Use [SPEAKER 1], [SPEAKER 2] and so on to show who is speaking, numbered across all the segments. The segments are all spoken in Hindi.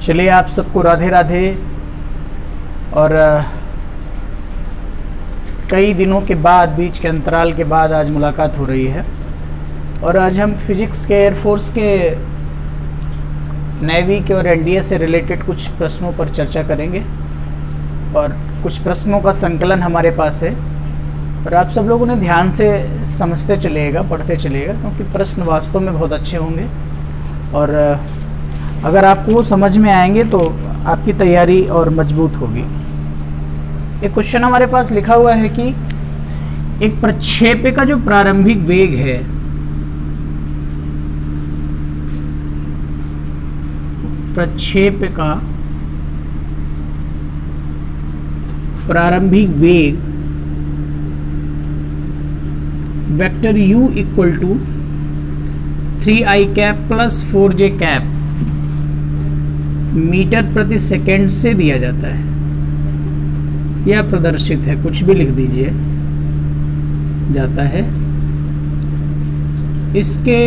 [SPEAKER 1] चलिए आप सबको राधे राधे। और कई दिनों के बाद, बीच के अंतराल के बाद आज मुलाकात हो रही है। और आज हम फिजिक्स के, एयरफोर्स के, नेवी के और एनडीए से रिलेटेड कुछ प्रश्नों पर चर्चा करेंगे। और कुछ प्रश्नों का संकलन हमारे पास है और आप सब लोग उन्हें ध्यान से समझते चलिएगा, पढ़ते चलिएगा, क्योंकि प्रश्न वास्तव में बहुत अच्छे होंगे। और अगर आपको वो समझ में आएंगे तो आपकी तैयारी और मजबूत होगी। एक क्वेश्चन हमारे पास लिखा हुआ है कि एक प्रक्षेप्य का जो प्रारंभिक वेग है, प्रक्षेप्य का प्रारंभिक वेग vector u equal to 3i cap plus 4j cap metre प्रति सेकेंड से दिया जाता है। यह प्रदर्शित है, कुछ भी लिख दीजिए, जाता है। इसके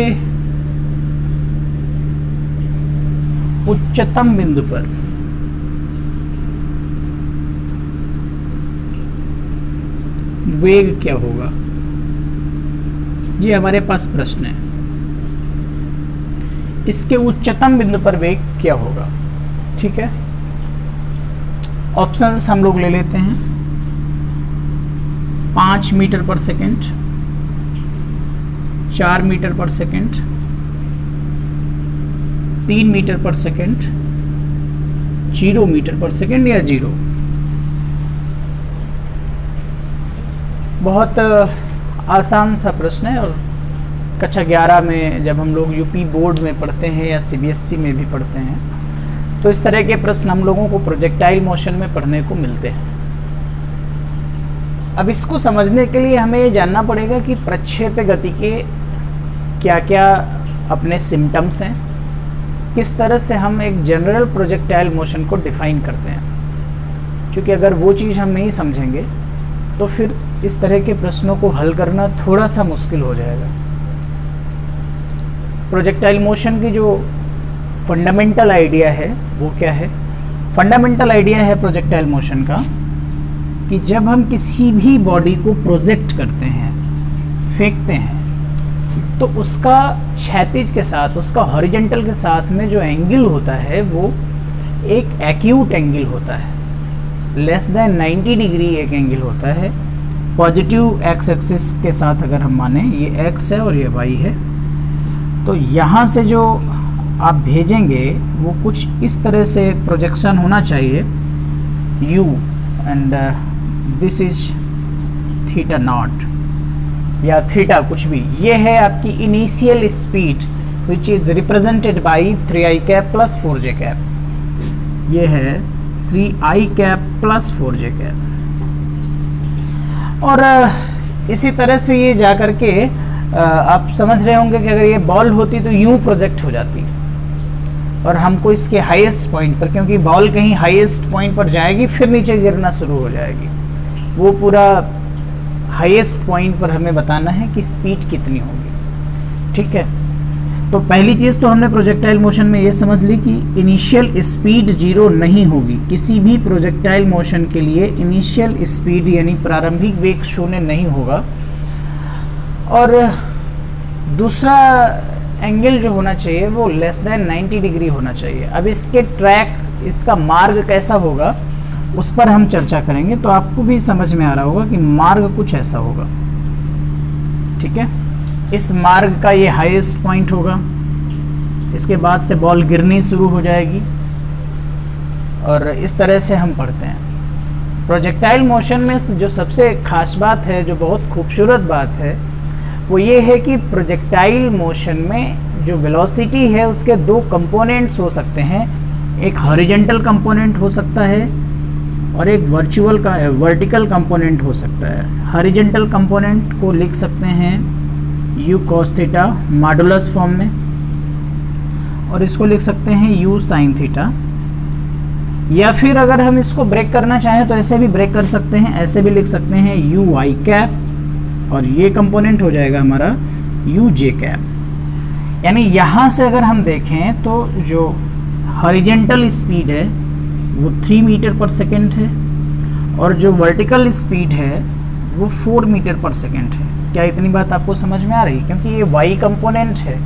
[SPEAKER 1] उच्चतम बिंदु पर वेग क्या होगा, ये हमारे पास प्रश्न है। इसके उच्चतम बिंदु पर वेग क्या होगा, ठीक है। ऑप्शंस हम लोग ले लेते हैं। 5 metre per second, 4 metre per second, 3 metre per second, 0 metre per second या 0। बहुत आसान सा प्रश्न है। और कक्षा 11 में जब हम लोग यूपी बोर्ड में पढ़ते हैं या सीबीएसई में भी पढ़ते हैं तो इस तरह के प्रश्न हम लोगों को प्रोजेक्टाइल मोशन में पढ़ने को मिलते हैं। अब इसको समझने के लिए हमें ये जानना पड़ेगा कि प्रक्षेप्य गति के क्या क्या अपने सिम्टम्स हैं, किस तरह से हम एक जनरल प्रोजेक्टाइल मोशन को डिफाइन करते हैं। क्योंकि अगर वो चीज़ हम नहीं समझेंगे तो फिर इस तरह के प्रश्नों को हल करना थोड़ा सा मुश्किल हो जाएगा। प्रोजेक्टाइल मोशन की जो फंडामेंटल आइडिया है वो क्या है? फंडामेंटल आइडिया है प्रोजेक्टाइल मोशन का कि जब हम किसी भी बॉडी को प्रोजेक्ट करते हैं, फेंकते हैं, तो उसका क्षैतिज के साथ, उसका हॉरिजॉन्टल के साथ में जो एंगल होता है वो एक एक्यूट एंगल होता है। लेस देन 90 डिग्री एक एंगल होता है। पॉजिटिव एक्स एक्सिस के साथ अगर हम माने, ये एक्स है और ये वाई है, तो यहाँ से जो आप भेजेंगे वो कुछ इस तरह से प्रोजेक्शन होना चाहिए u, and this is theta naught या थीटा कुछ भी। ये है आपकी initial speed which is represented by 3i cap plus 4j cap. ये है 3i cap plus 4j cap. और इसी तरह से ये जा कर के आप समझ रहे होंगे कि अगर ये बॉल होती तो यूं प्रोजेक्ट हो जाती और हमको इसके हाईएस्ट पॉइंट पर, क्योंकि बॉल कहीं हाईएस्ट पॉइंट पर जाएगी फिर नीचे गिरना शुरू हो जाएगी, वो पूरा हाईएस्ट पॉइंट पर हमें बताना है कि स्पीड कितनी होगी, ठीक है। तो पहली चीज़ तो हमने प्रोजेक्टाइल मोशन में ये समझ ली कि इनिशियल स्पीड 0 नहीं होगी। किसी भी प्रोजेक्टाइल मोशन के लिए इनिशियल स्पीड यानी प्रारंभिक वेग 0 नहीं होगा। और दूसरा एंगल जो होना चाहिए वो लेस देन 90 डिग्री होना चाहिए। अब इसके ट्रैक, इसका मार्ग कैसा होगा उस पर हम चर्चा करेंगे, तो आपको भी समझ में आ रहा होगा कि मार्ग कुछ ऐसा होगा, ठीक है। इस मार्ग का ये हाईएस्ट पॉइंट होगा, इसके बाद से बॉल गिरनी शुरू हो जाएगी और इस तरह से हम पढ़ते हैं। प्रोजेक्टाइल मोशन में जो सबसे खास बात है, जो बहुत खूबसूरत बात है, वो ये है कि प्रोजेक्टाइल मोशन में जो वेलोसिटी है उसके 2 कंपोनेंट्स हो सकते हैं। एक हॉरिजॉन्टल कंपोनेंट हो सकता है और एक वर्टिकल कंपोनेंट हो सकता है। हॉरिजॉन्टल कंपोनेंट को लिख सकते हैं u cos theta modulus form में, और इसको लिख सकते हैं u sin थीटा। या फिर अगर हम इसको ब्रेक करना चाहें तो ऐसे भी ब्रेक कर सकते हैं, ऐसे भी लिख सकते हैं u i कैप, और ये कंपोनेंट हो जाएगा हमारा u j कैप। यानी यहाँ से अगर हम देखें तो जो हॉरिजेंटल स्पीड है वो 3 मीटर पर सेकेंड है और जो वर्टिकल स्पीड है वो 4 मीटर पर सेकेंड है। क्या इतनी बात आपको समझ में आ रही? क्योंकि ये y कंपोनेंट है,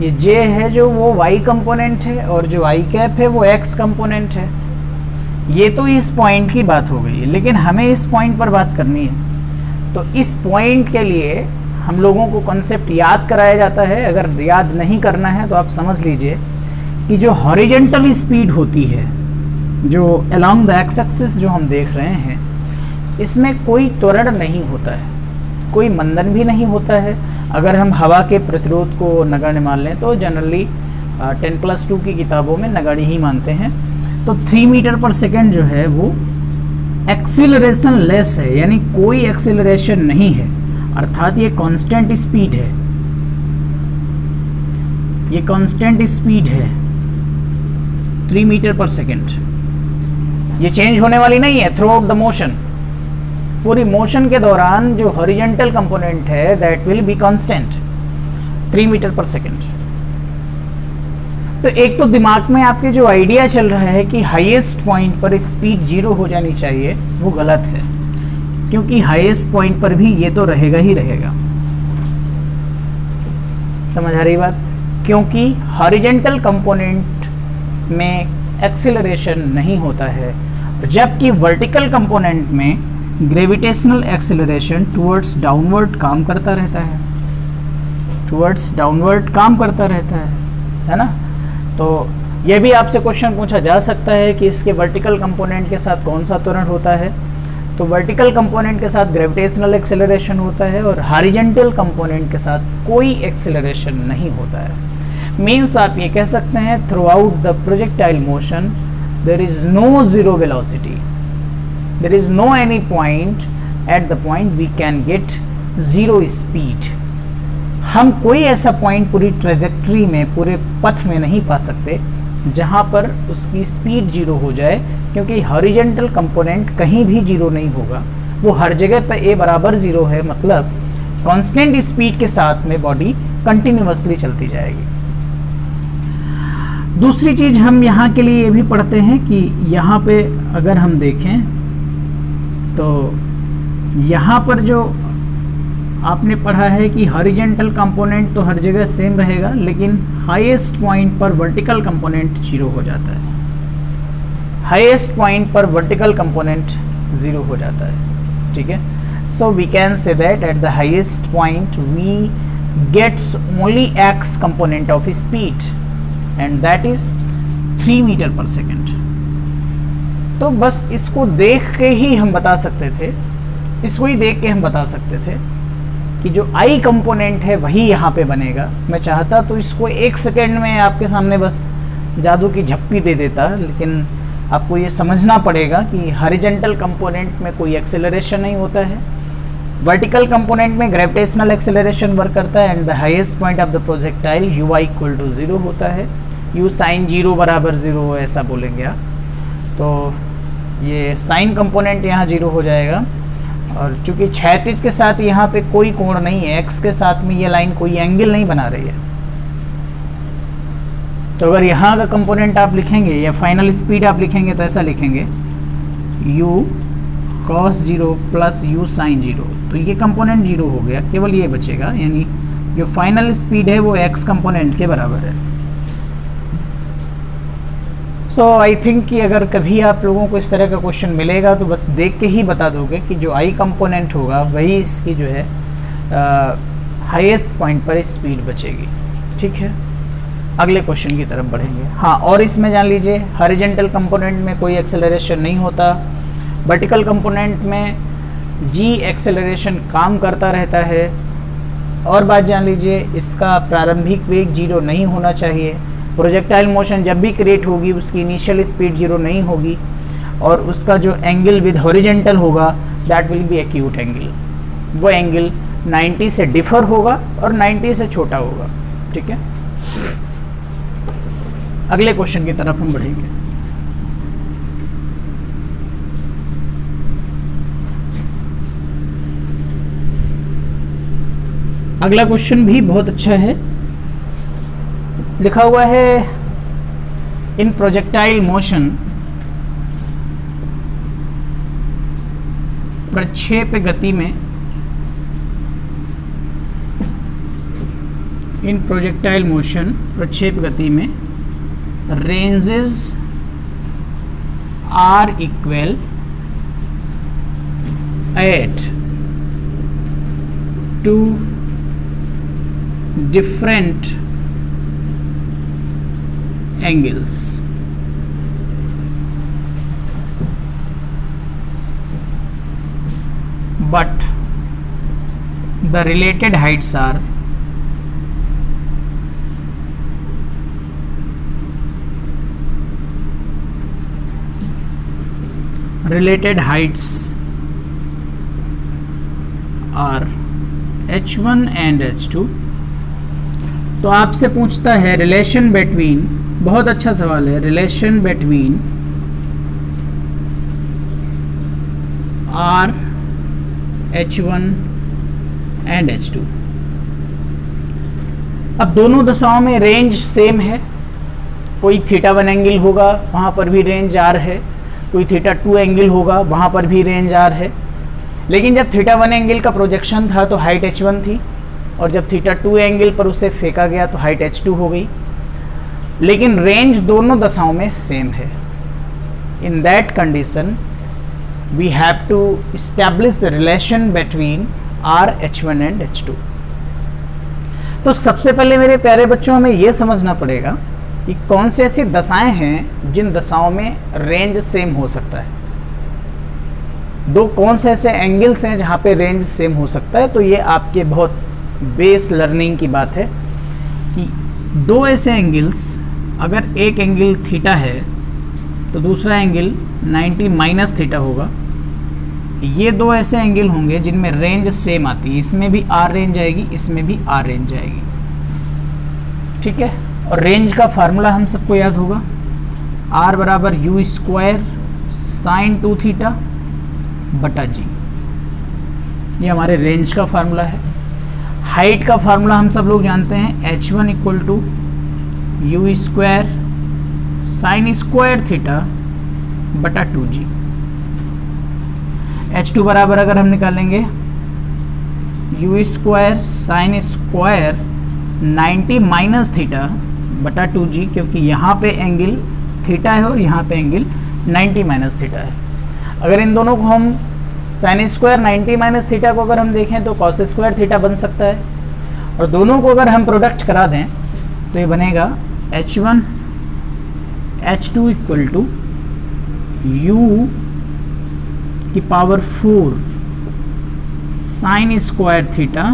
[SPEAKER 1] ये j है जो वो y कंपोनेंट है और जो i कैप है वो x कंपोनेंट है। ये तो इस पॉइंट की बात हो गई है, लेकिन हमें इस पॉइंट पर बात करनी है। तो इस पॉइंट के लिए हम लोगों को कॉन्सेप्ट याद कराया जाता है। अगर याद नहीं करना है तो आप समझ लीजिए कि जो हॉरिजेंटल स्पीड होती है, जो अलोंग द एक्स एक्सिस जो हम देख रहे हैं, इसमें कोई त्वरण नहीं होता है, कोई मंदन भी नहीं होता है। अगर हम हवा के प्रतिरोध को नगण्य मान लें तो जनरली 10+2 की किताबों में नगण्य ही मानते हैं। तो 3 मीटर पर सेकेंड जो है वो एक्सीलरेशन लेस है, यानी कोई एक्सीलरेशन नहीं है, अर्थात ये कांस्टेंट स्पीड है, ये कांस्टेंट स्पीड है 3 मीटर पर सेकेंड। ये चेंज होने वाली नहीं है थ्रू आउट द मोशन। पूरी मोशन के दौरान जो हॉरिजेंटल कंपोनेंट है that will be constant 3 metre per second. तो एक तो दिमाग में आपके जो आइडिया चल रहा है कि हाईएस्ट पॉइंट पर स्पीड 0 हो जानी चाहिए, वो गलत है, क्योंकि हाईएस्ट पॉइंट पर भी ये तो रहेगा ही रहेगा। समझ आ रही बात? क्योंकि हॉरिजेंटल कंपोनेंट में एक्सीलरेशन नहीं होता है, जबकि वर्टिकल कंपोनेंट में ग्रेविटेशनल एक्सीलरेशन टुवर्ड्स डाउनवर्ड काम करता रहता है, टुवर्ड्स डाउनवर्ड काम करता रहता है ना। तो यह भी आपसे क्वेश्चन पूछा जा सकता है कि इसके वर्टिकल कंपोनेंट के साथ कौन सा त्वरण होता है। तो वर्टिकल कंपोनेंट के साथ ग्रेविटेशनल एक्सेलरेशन होता है और हॉरिजेंटल कंपोनेंट के साथ कोई एक्सेलरेशन नहीं होता है। मीन्स आप ये कह सकते हैं throughout the projectile motion there is no zero velocity, there is no any point at the point we can get zero speed. हम कोई ऐसा पॉइंट पूरी ट्रेजेक्ट्री में, पूरे पथ में नहीं पा सकते जहाँ पर उसकी स्पीड 0 हो जाए, क्योंकि हॉरिजेंटल कंपोनेंट कहीं भी 0 नहीं होगा, वो हर जगह पर a बराबर 0 है, मतलब कांस्टेंट स्पीड के साथ में बॉडी कंटिन्यूअसली चलती जाएगी। दूसरी चीज हम यहाँ के लिए ये भी पढ़ते हैं कि यहाँ पे अगर हम देखें तो यहाँ पर जो आपने पढ़ा है कि हॉरिजेंटल कंपोनेंट तो हर जगह सेम रहेगा, लेकिन हाईएस्ट पॉइंट पर वर्टिकल कंपोनेंट 0 हो जाता है। हाईएस्ट पॉइंट पर वर्टिकल कंपोनेंट 0 हो जाता है, ठीक है। So we can say that at the highest point we gets only x component of speed and that is 3 metre per second. तो बस इसको देख के ही हम बता सकते थे, इसको ही देख के हम बता सकते थे कि जो आई कंपोनेंट है वही यहाँ पे बनेगा। मैं चाहता तो इसको 1 सेकेंड में आपके सामने बस जादू की झप्पी दे देता, लेकिन आपको ये समझना पड़ेगा कि हॉरिजेंटल कंपोनेंट में कोई एक्सेलरेशन नहीं होता है, वर्टिकल कंपोनेंट में ग्रेविटेशनल एक्सेलरेशन वर्क करता है and the highest point of the projectile u equal to 0 होता है। u साइन 0 बराबर 0 ऐसा बोलेंगे आप, तो ये साइन कंपोनेंट यहाँ 0 हो जाएगा। और चूंकि क्षैतिज के साथ यहाँ पे कोई कोण नहीं है, x के साथ में ये लाइन कोई एंगल नहीं बना रही है, तो अगर यहाँ का कंपोनेंट आप लिखेंगे या फाइनल स्पीड आप लिखेंगे तो ऐसा लिखेंगे u cos 0 plus u sin 0, तो ये कंपोनेंट 0 हो गया, केवल ये बचेगा, यानी जो फाइनल स्पीड है वो x कंपोनेंट के बराबर है। सो आई थिंक कि अगर कभी आप लोगों को इस तरह का क्वेश्चन मिलेगा तो बस देख के ही बता दोगे कि जो आई कंपोनेंट होगा वही इसकी जो है हाईएस्ट पॉइंट पर स्पीड बचेगी, ठीक है। अगले क्वेश्चन की तरफ बढ़ेंगे। हाँ, और इसमें जान लीजिए हॉरिजेंटल कंपोनेंट में कोई एक्सेलरेशन नहीं होता, वर्टिकल कंपोनेंट में g एक्सेलरेशन काम करता रहता है। और बात जान लीजिए, इसका प्रारंभिक वेग 0 नहीं होना चाहिए। प्रोजेक्टाइल मोशन जब भी क्रिएट होगी उसकी इनिशियल स्पीड 0 नहीं होगी, और उसका जो एंगल विद हॉरिजेंटल होगा that will B acute angle, वो एंगल 90 से डिफर होगा और 90 से छोटा होगा, ठीक है। अगले क्वेश्चन की तरफ हम बढ़ेंगे। अगला क्वेश्चन भी बहुत अच्छा है, लिखा हुआ है इन प्रोजेक्टाइल मोशन प्रक्षेप गति में, इन प्रोजेक्टाइल मोशन प्रक्षेप गति में ranges R equal at two different angles. But the related heights are h1 and h2. तो आपसे पूछता है रिलेशन बिटवीन, बहुत अच्छा सवाल है, relation between R h1 and h2. अब दोनों दशाओं में रेंज सेम है, कोई θ1 एंगल होगा वहाँ पर भी रेंज r है, कोई θ2 एंगल होगा वहाँ पर भी रेंज r है। लेकिन जब θ1 एंगल का प्रोजेक्शन था तो हाइट h1 थी, और जब θ2 एंगल पर उसे फेंका गया तो हाइट h2 हो गई। लेकिन रेंज दोनों दशाओं में सेम है। In that condition we have to establish the relation between R h1 and h2। तो सबसे पहले मेरे प्यारे बच्चों हमें यह समझना पड़ेगा कि कौन से ऐसी दशाएं हैं जिन दशाओं में रेंज सेम हो सकता है, दो कौन से ऐसे एंगल्स हैं जहाँ पे रेंज सेम हो सकता है। तो ये आपके बहुत बेस लर्निंग की बात है कि दो ऐसे एंगल्स, अगर एक एंगल थीटा है तो दूसरा एंगल 90 माइनस थीटा होगा। ये दो ऐसे एंगल होंगे जिनमें रेंज सेम आती है, इसमें भी आर रेंज आएगी, इसमें भी आर रेंज आएगी, ठीक है। और रेंज का फार्मूला हम सबको याद होगा, आर बराबर यू स्क्वायर साइन 2 थीटा बटा जी, ये हमारे रेंज का फार्मूला है। हाइट का फार्मूला हम सब लोग जानते हैं, h1 equal to u square sine square theta बटा 2g। h2 बराबर अगर हम निकालेंगे u square sine square 90 minus theta बटा 2g, क्योंकि यहाँ पे एंगल थीटा है और यहाँ पे एंगल 90 माइनस थीटा है। अगर इन दोनों को हम साइन स्क्वायर 90 माइनस थीटा को अगर हम देखें तो कॉस स्क्वायर थीटा बन सकता है, और दोनों को अगर हम प्रोडक्ट करा दें तो ये बनेगा h1 h2 equal to u की power 4 sine square theta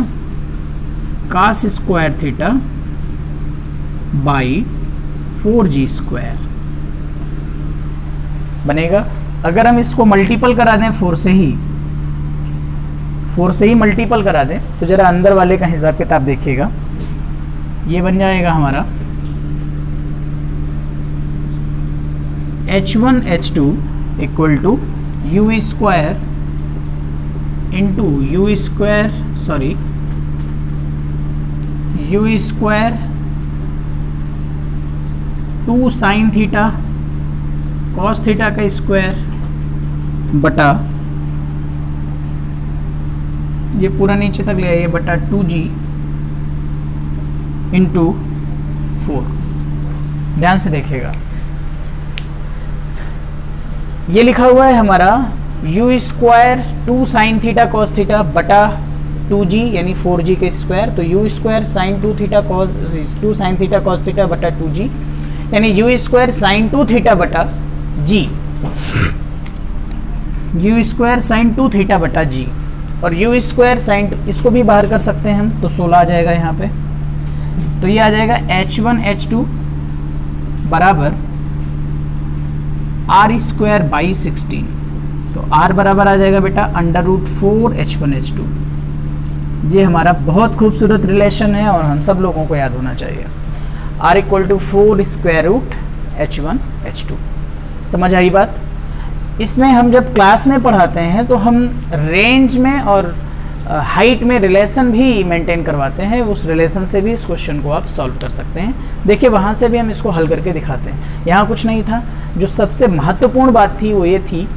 [SPEAKER 1] cos square theta by 4g square बनेगा। अगर हम इसको मल्टीपल करा दें 4 से ही मल्टीपल करा दें तो जरा अंदर वाले का हिसाब किताब देखिएगा, ये बन जाएगा हमारा h1 h2 equal to u square into u square 2 sine theta cos theta का स्क्वायर बटा, ये पूरा नीचे तक ले आइए, बटा 2g इंटू 4। ध्यान से देखिएगा, ये लिखा हुआ है हमारा you square 2 sine theta cos theta बटा 2g यानी 4g के स्क्वायर, तो you square sign 2 theta cos 2 sine theta cos theta बटा 2g यानी यू स्क्वायर साइन 2 थीटा बटा g, you square sign 2 theta बटा g, और यू स्क्वायर साइन, इसको भी बाहर कर सकते हैं हम, तो 16 आ जाएगा यहाँ पे। तो ये आ जाएगा h1 h2 बराबर आर स्क्वायर बाई 16, तो r बराबर आ जाएगा बेटा √4 h1 h2। ये हमारा बहुत खूबसूरत रिलेशन है और हम सब लोगों को याद होना चाहिए, r equal to 4 square root h1 h2। समझ आई बात? इसमें हम जब क्लास में पढ़ाते हैं तो हम रेंज में और हाइट में रिलेशन भी मेंटेन करवाते हैं, उस रिलेशन से भी इस क्वेश्चन को आप सॉल्व कर सकते हैं। देखिए वहाँ से भी हम इसको हल करके दिखाते हैं। यहाँ कुछ नहीं था, जो सबसे महत्वपूर्ण बात थी वो ये थी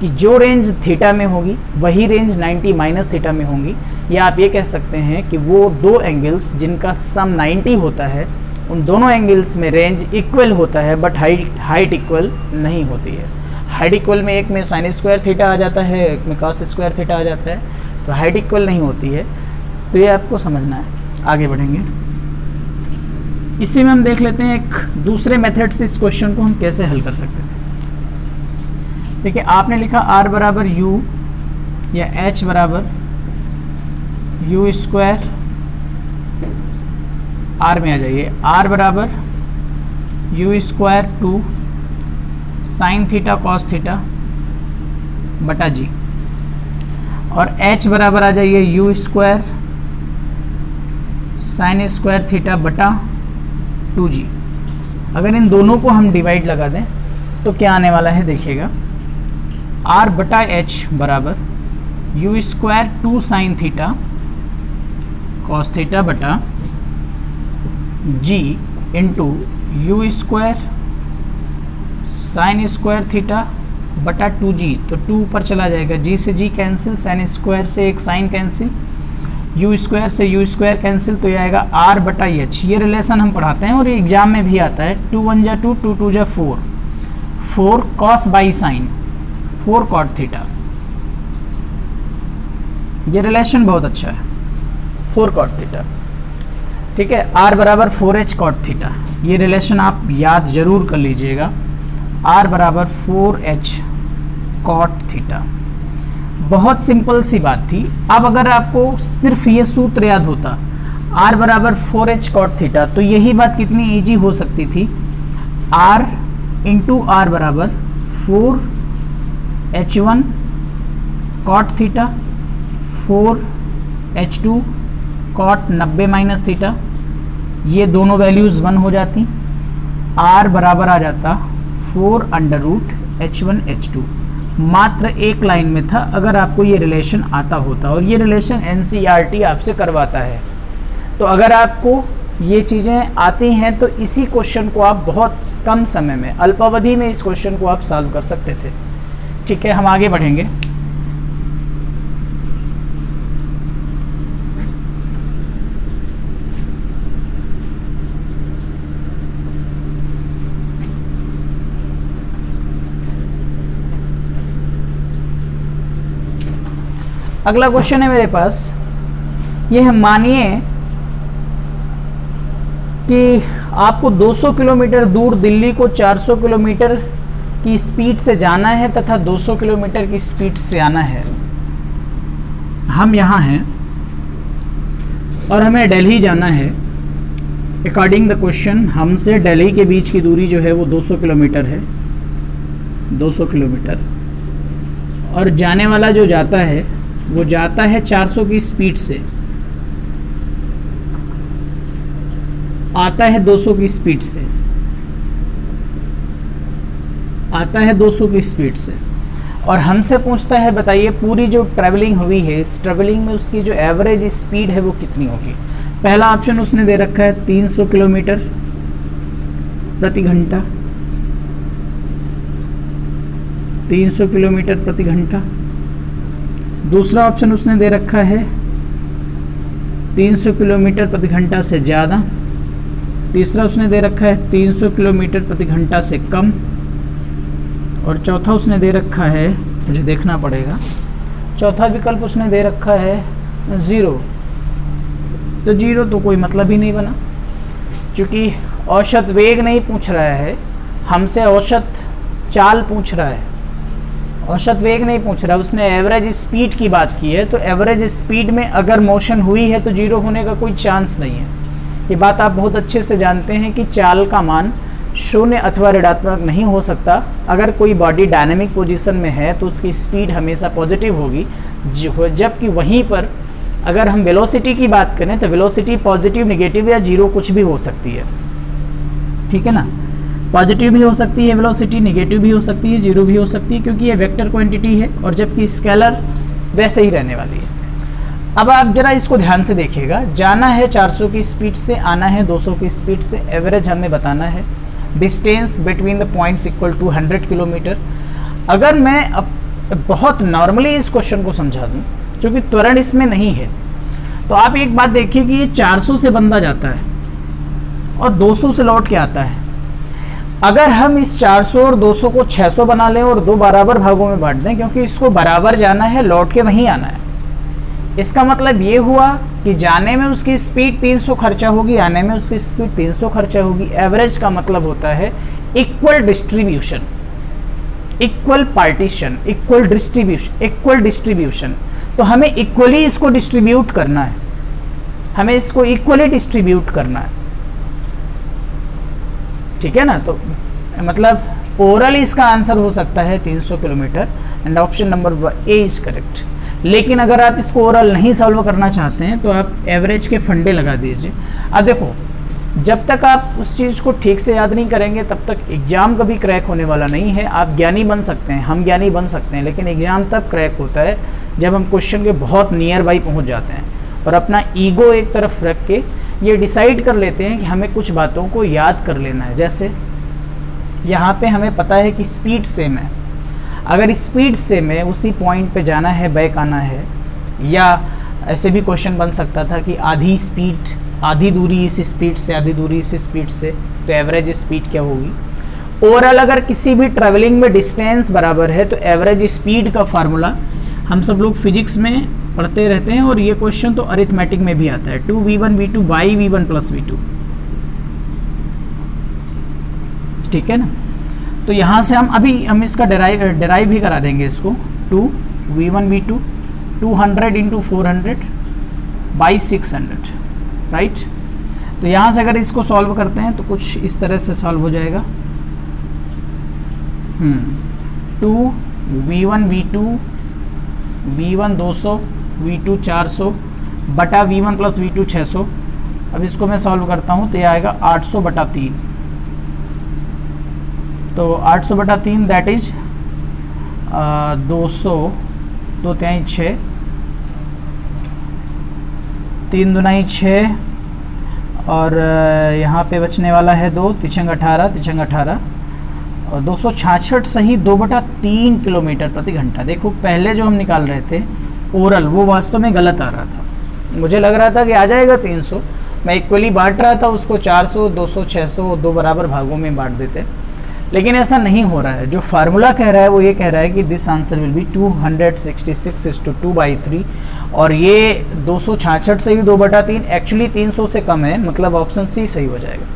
[SPEAKER 1] कि जो रेंज थीटा में होगी वही रेंज 90 माइनस थीटा में होंगी, या आप ये कह सकते हैं कि वो दो एंगल्स जिनका सम 90 होता है उन दोनों एंगल्स में रेंज इक्वल होता है, बट हाइट इक्वल नहीं होती है। हाइट इक्वल में एक में साइन स्क्वायर थीटा आ जाता है, एक में कॉस स्क्वायर थीटा आ जाता है, तो हाइट इक्वल नहीं होती है। तो ये आपको समझना है। आगे बढ़ेंगे, इसी में हम देख लेते हैं एक दूसरे मेथड से इस क्वेश्चन को हम कैसे हल कर सकते थे। देखिए आपने लिखा r बराबर u या h बराबर u स्क्वायर, r में आ जाइए, r बराबर u square 2 sine theta cos theta बटा जी, और h बराबर आ जाइए u square sine square theta बटा 2g। अगर इन दोनों को हम डिवाइड लगा दें तो क्या आने वाला है देखिएगा, r बटा h बराबर u square 2 sine theta cos theta बटा g into u square sine square theta बटा 2g। तो 2 ऊपर चला जाएगा, g से g कैंसिल, साइन स्क्वायर से एक साइन कैंसिल, यू स्क्वायर से यू स्क्वायर कैंसिल, तो ये आएगा r बटा h। ये रिलेशन हम पढ़ाते हैं और ये एग्जाम में भी आता है, 2 1 जा 2, 2 2 जा 4, 4 cos by sine 4 cot theta. ये रिलेशन बहुत अच्छा है, 4 कॉट थीटा, ठीक है। r बराबर 4h कॉट थीटा, ये रिलेशन आप याद जरूर कर लीजिएगा, r बराबर 4h कॉट थीटा। बहुत सिंपल सी बात थी। अब अगर आपको सिर्फ ये सूत्र याद होता, r बराबर 4h कॉट थीटा, तो यही बात कितनी इजी हो सकती थी, r इंटू आर बराबर 4h1 cot theta 4h2 cot 90 minus theta. ये दोनों वैल्यूज़ 1 हो जाती, r बराबर आ जाता 4 अंडर रूट h1 h2। मात्र एक लाइन में था, अगर आपको ये रिलेशन आता होता, और ये रिलेशन NCERT आपसे करवाता है। तो अगर आपको ये चीज़ें आती हैं तो इसी क्वेश्चन को आप बहुत कम समय में, अल्पावधि में इस क्वेश्चन को आप सॉल्व कर सकते थे, ठीक है। हम आगे बढ़ेंगे। अगला क्वेश्चन है मेरे पास, ये है, मानिए कि आपको 200 किलोमीटर दूर दिल्ली को 400 किलोमीटर की स्पीड से जाना है तथा 200 किलोमीटर की स्पीड से आना है। हम यहाँ हैं और हमें दिल्ली जाना है। अकॉर्डिंग द क्वेश्चन हमसे दिल्ली के बीच की दूरी जो है वो 200 किलोमीटर है, 200 किलोमीटर, और जाने वाला जो जाता है वो जाता है 400 की स्पीड से, आता है 200 की स्पीड से, आता है 200 की स्पीड से, और हमसे पूछता है बताइए पूरी जो ट्रैवलिंग हुई है, इस ट्रैवलिंग में उसकी जो एवरेज स्पीड है वो कितनी होगी। पहला ऑप्शन उसने दे रखा है 300 किलोमीटर प्रति घंटा, 300 किलोमीटर प्रति घंटा। दूसरा ऑप्शन उसने दे रखा है 300 किलोमीटर प्रति घंटा से ज़्यादा। तीसरा उसने दे रखा है 300 किलोमीटर प्रति घंटा से कम, और चौथा उसने दे रखा है, मुझे देखना पड़ेगा, चौथा विकल्प उसने दे रखा है 0। तो 0 तो कोई मतलब ही नहीं बना, क्योंकि औसत वेग नहीं पूछ रहा है हमसे, औसत चाल पूछ रहा है, औसत वेग नहीं पूछ रहा, उसने एवरेज स्पीड की बात की है। तो एवरेज स्पीड में अगर मोशन हुई है तो 0 होने का कोई चांस नहीं है। ये बात आप बहुत अच्छे से जानते हैं कि चाल का मान 0 अथवा ऋणात्मक नहीं हो सकता। अगर कोई बॉडी डायनेमिक पोजीशन में है तो उसकी स्पीड हमेशा पॉजिटिव होगी, जबकि वहीं पर अगर हम वेलोसिटी की बात करें तो वेलोसिटी पॉजिटिव, नेगेटिव या 0 कुछ भी हो सकती है, ठीक है ना। पॉजिटिव भी हो सकती है वेलोसिटी, नेगेटिव भी हो सकती है, 0 भी हो सकती है, क्योंकि ये वेक्टर क्वांटिटी है, और जबकि स्केलर वैसे ही रहने वाली है। अब आप जरा इसको ध्यान से देखिएगा, जाना है 400 की स्पीड से, आना है 200 की स्पीड से, एवरेज हमें बताना है, distance between the points equal to 100 kilometre. अगर मैं अब बहुत नॉर्मली इस क्वेश्चन को समझा दूं, क्योंकि त्वरण इसमें नहीं है, तो आप एक बात देखिए कि ये 400 से बंदा जाता है और 200 से लौट के आता है। अगर हम इस 400 और 200 को 600 बना लें और 2 बराबर भागों में बांट दें, क्योंकि इसको बराबर जाना है, लौट के वहीं आना है, इसका मतलब ये हुआ कि जाने में उसकी स्पीड 300 खर्चा होगी, आने में उसकी स्पीड 300 खर्चा होगी। एवरेज का मतलब होता है equal distribution, equal partition, equal distribution. तो हमें इक्वली इसको डिस्ट्रीब्यूट करना है, हमें इसको इक्वली डिस्ट्रीब्यूट करना है, ठीक है ना। तो मतलब ओरल इसका आंसर हो सकता है 300 kilometre, and option number A is correct. लेकिन अगर आप इसको ओरल नहीं सॉल्व करना चाहते हैं तो आप एवरेज के फंडे लगा दीजिए। अब देखो, जब तक आप उस चीज़ को ठीक से याद नहीं करेंगे तब तक एग्जाम कभी क्रैक होने वाला नहीं है। आप ज्ञानी बन सकते हैं, हम ज्ञानी बन सकते हैं, लेकिन एग्जाम तब क्रैक होता है जब हम क्वेश्चन के बहुत नियर बाई पहुंच जाते हैं और अपना ईगो एक तरफ रख के ये डिसाइड कर लेते हैं कि हमें कुछ बातों को याद कर लेना है। जैसे यहाँ पे हमें पता है कि स्पीड सेम है, अगर स्पीड सेम है, उसी पॉइंट पे जाना है, बैक आना है, या ऐसे भी क्वेश्चन बन सकता था कि आधी स्पीड, आधी दूरी इस स्पीड से, आधी दूरी इस स्पीड से, तो एवरेज स्पीड क्या होगी। ओवरऑल अगर किसी भी ट्रैवलिंग में डिस्टेंस बराबर है तो एवरेज स्पीड का फार्मूला हम सब लोग फिजिक्स में पढ़ते रहते हैं, और ये क्वेश्चन तो अरिथमेटिक में भी आता है, 2v1v2 by v1 plus v2, ठीक है ना। तो यहाँ से हम इसका डेराइव भी करा देंगे इसको, 2v1v2 200 इंटू 400 बाई 600, राइट। तो यहाँ से अगर इसको सॉल्व करते हैं तो कुछ इस तरह से सॉल्व हो जाएगा, 2v1v2 v1 200 v2 400 बटा v1 प्लस v2 600। अब इसको मैं सॉल्व करता हूँ तो ये आएगा 800 बटा 3, तो 800 बटा 3 दैट इज 200, 2 3 6, 3 दुनाई 6, और यहाँ पे बचने वाला है 2, तिछंग 18, तिछंग 18, और 266 सही 2/3 किलोमीटर प्रति घंटा। देखो पहले जो हम निकाल रहे थे ओरल, वो वास्तव में गलत आ रहा था, मुझे लग रहा था कि आ जाएगा 300, मैं इक्वली बांट रहा था उसको, 400 200 600 2 बराबर भागों में बांट देते, लेकिन ऐसा नहीं हो रहा है। जो फार्मूला कह रहा है वो ये कह रहा है कि दिस आंसर विल बी 266/2/3, और ये 266 से ही 2/3 एक्चुअली 300 से कम है, मतलब ऑप्शन सी सही हो जाएगा।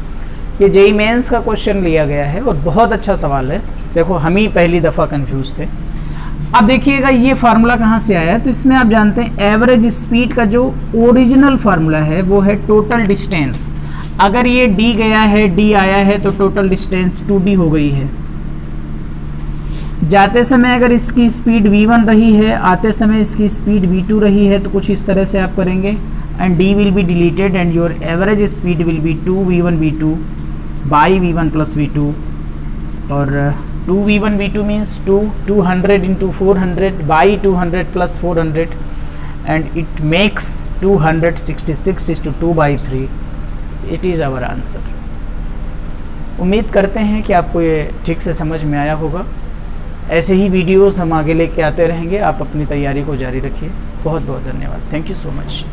[SPEAKER 1] ये जेईई मेंस का क्वेश्चन लिया गया है और बहुत अच्छा सवाल है। देखो हम ही पहली दफ़ा कंफ्यूज थे। अब देखिएगा ये फार्मूला कहाँ से आया है, तो इसमें आप जानते हैं एवरेज स्पीड का जो ओरिजिनल फार्मूला है वो है टोटल डिस्टेंस। अगर ये d गया है, d आया है, तो टोटल डिस्टेंस 2d हो गई है। जाते समय अगर इसकी स्पीड v1 रही है, आते समय इसकी स्पीड v2 रही है, तो कुछ इस तरह से आप करेंगे, and d will be deleted and your average speed will be 2v1v2 by v1 plus v2, और 2v1v2 means 200 into 400 by 200 plus 400, and it makes 266/2/3। It is our answer. उम्मीद करते हैं कि आपको ये ठीक से समझ में आया होगा। ऐसे ही वीडियोस हम आगे लेके आते रहेंगे। आप अपनी तैयारी को जारी रखिए। बहुत बहुत धन्यवाद। Thank you so much.